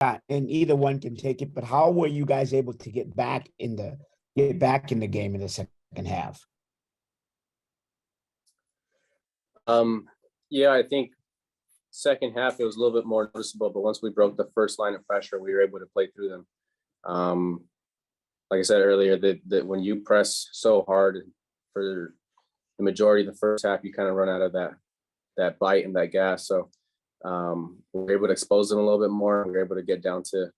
and either one can take it. But how were you guys able to get back in the game in the second half? Yeah, I think second half it was a little bit more noticeable, but once we broke the first line of pressure, we were able to play through them. Like I said earlier, that when you press so hard for the majority of the first half, you kind of run out of that bite and that gas. So we were able to expose them a little bit more. We were able to get down to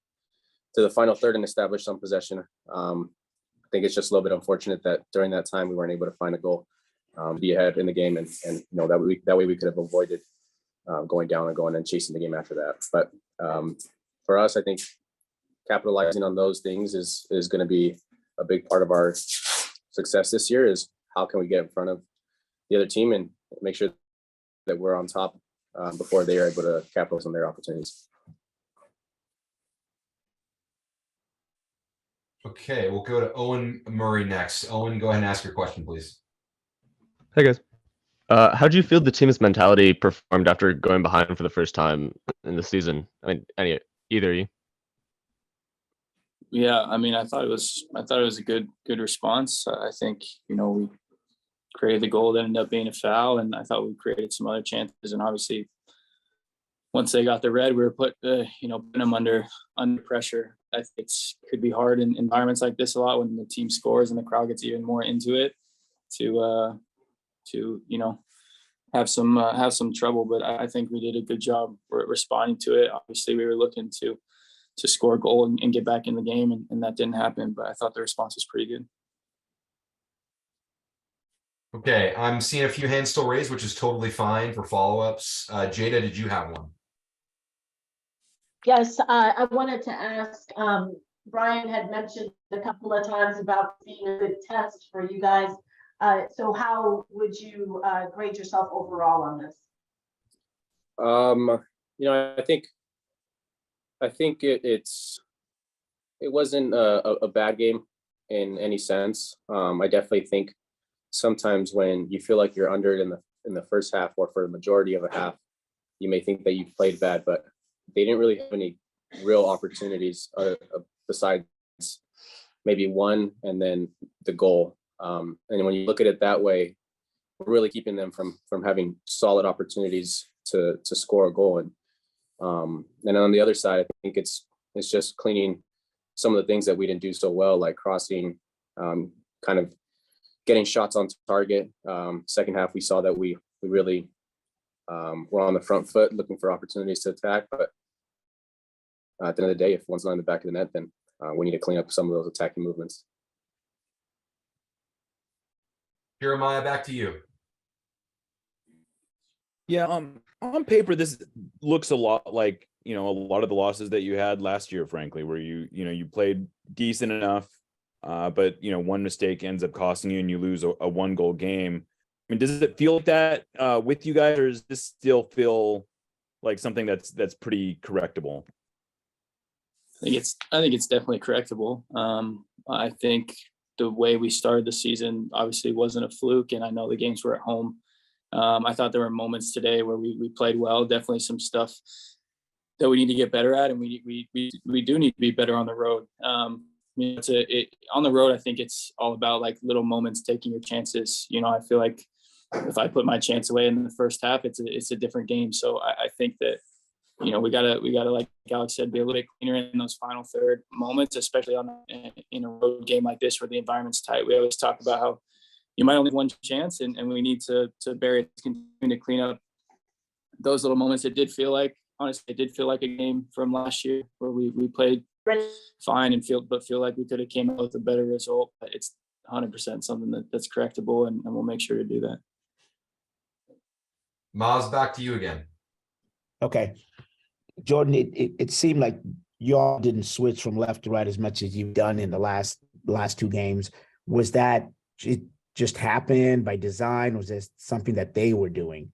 the final third and establish some possession. I think it's just a little bit unfortunate that during that time we weren't able to find a goal, be ahead in the game, and that way we could have avoided going down and going and chasing the game after that. But for us, I think capitalizing on those things is going to be a big part of our success this year. Is how can we get in front of the other team and make sure that we're on top before they are able to capitalize on their opportunities. Okay, we'll go to Owen Murray next. Owen, go ahead and ask your question, please. Hey, guys. How do you feel the team's mentality performed after going behind for the first time in the season? I mean, either of you. Yeah, I mean, I thought it was a good response. I think, we created the goal that ended up being a foul, and I thought we created some other chances. And obviously, once they got the red, we were putting them under pressure. I think it could be hard in environments like this a lot when the team scores and the crowd gets even more into it to have some trouble. But I think we did a good job responding to it. Obviously, we were looking to score a goal and get back in the game, and that didn't happen. But I thought the response was pretty good. Okay, I'm seeing a few hands still raised, which is totally fine for follow-ups. Jada, did you have one? Yes, I wanted to ask, Brian had mentioned a couple of times about being a good test for you guys. So how would you grade yourself overall on this? I think it wasn't a bad game in any sense. I definitely think sometimes when you feel like you're under it in the first half or for the majority of a half, you may think that you played bad, but they didn't really have any real opportunities besides maybe one and then the goal. And when you look at it that way, we're really keeping them from having solid opportunities to score a goal. And on the other side, I think it's just cleaning some of the things that we didn't do so well, like crossing, kind of getting shots on target. Second half, we saw that we really were on the front foot looking for opportunities to attack. But at the end of the day, if one's not in the back of the net, then we need to clean up some of those attacking movements. Jeremiah, back to you. Yeah, on paper, this looks a lot like, a lot of the losses that you had last year, frankly, where you played decent enough, but one mistake ends up costing you and you lose a 1-goal game. I mean, does it feel like that with you guys, or does this still feel like something that's pretty correctable? I think it's definitely correctable. I think the way we started the season obviously wasn't a fluke, and I know the games were at home. I thought there were moments today where we played well. Definitely some stuff that we need to get better at, and we do need to be better on the road. On the road, I think it's all about like little moments, taking your chances. I feel like if I put my chance away in the first half, it's a different game. So I think that we gotta, like Alex said, be a little bit cleaner in those final third moments, especially in a road game like this where the environment's tight. We always talk about how you might only have one chance, and we need to bury it, continue to clean up those little moments. It did feel like a game from last year where we played fine and feel like we could have came out with a better result. But it's 100% something that's correctable, and we'll make sure to do that. Maz, back to you again. Okay. Jordan, it seemed like y'all didn't switch from left to right as much as you've done in the last 2 games. Was that it just happened by design? Was this something that they were doing?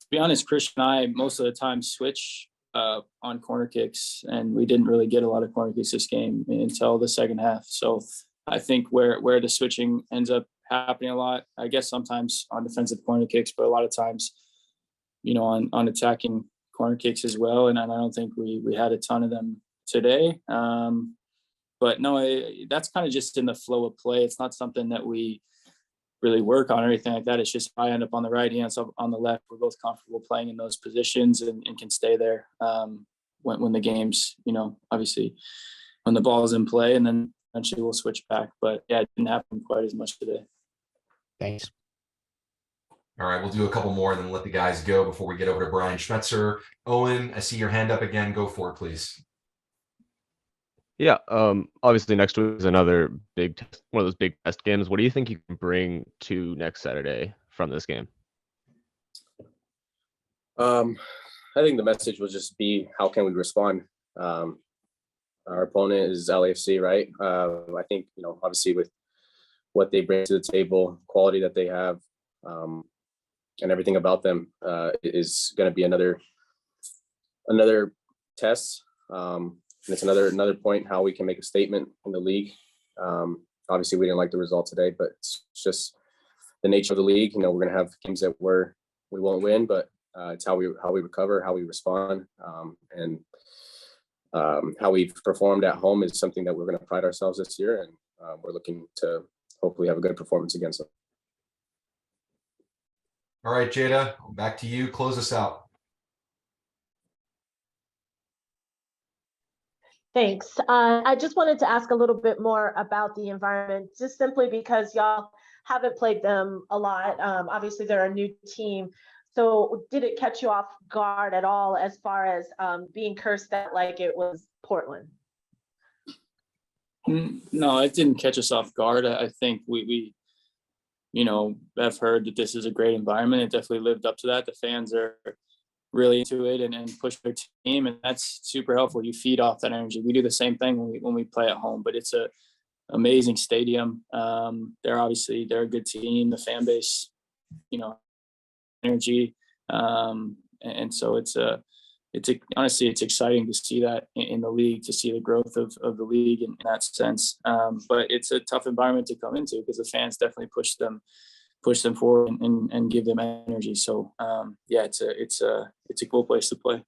To be honest, Christian and I most of the time switch on corner kicks, and we didn't really get a lot of corner kicks this game until the second half. So I think where the switching ends up happening a lot, I guess sometimes on defensive corner kicks, but a lot of times, on attacking corner kicks as well, and I don't think we had a ton of them today. But no, that's kind of just in the flow of play. It's not something that we really work on or anything like that. It's just I end up on the right hand, so on the left, we're both comfortable playing in those positions and can stay there when the game's, obviously when the ball is in play, and then eventually we'll switch back. But yeah, it didn't happen quite as much today. Thanks. All right, we'll do a couple more and then let the guys go before we get over to Brian Schmetzer. Owen, I see your hand up again. Go for it, please. Yeah, obviously next week is another one of those big test games. What do you think you can bring to next Saturday from this game? I think the message will just be, how can we respond? Our opponent is LAFC, right? I think, obviously with what they bring to the table, quality that they have, and everything about them is going to be another test. And it's another point how we can make a statement in the league. Obviously, we didn't like the result today, but it's just the nature of the league. We're going to have games that we won't win, but it's how we recover, how we respond, and how we've performed at home is something that we're going to pride ourselves this year, and we're looking to hopefully have a good performance against them. All right, Jada, back to you. Close us out. Thanks. I just wanted to ask a little bit more about the environment, just simply because y'all haven't played them a lot. Obviously, they're a new team. So did it catch you off guard at all as far as being cursed at like it was Portland? No, it didn't catch us off guard. I think we have heard that this is a great environment. It definitely lived up to that. The fans are really into it and push their team, and that's super helpful. You feed off that energy. We do the same thing when we play at home, but it's a amazing stadium. They're a good team. The fan base, energy, and so honestly, it's exciting to see that in the league, to see the growth of the league in that sense. But it's a tough environment to come into because the fans definitely push them forward and give them energy. So yeah, it's a cool place to play.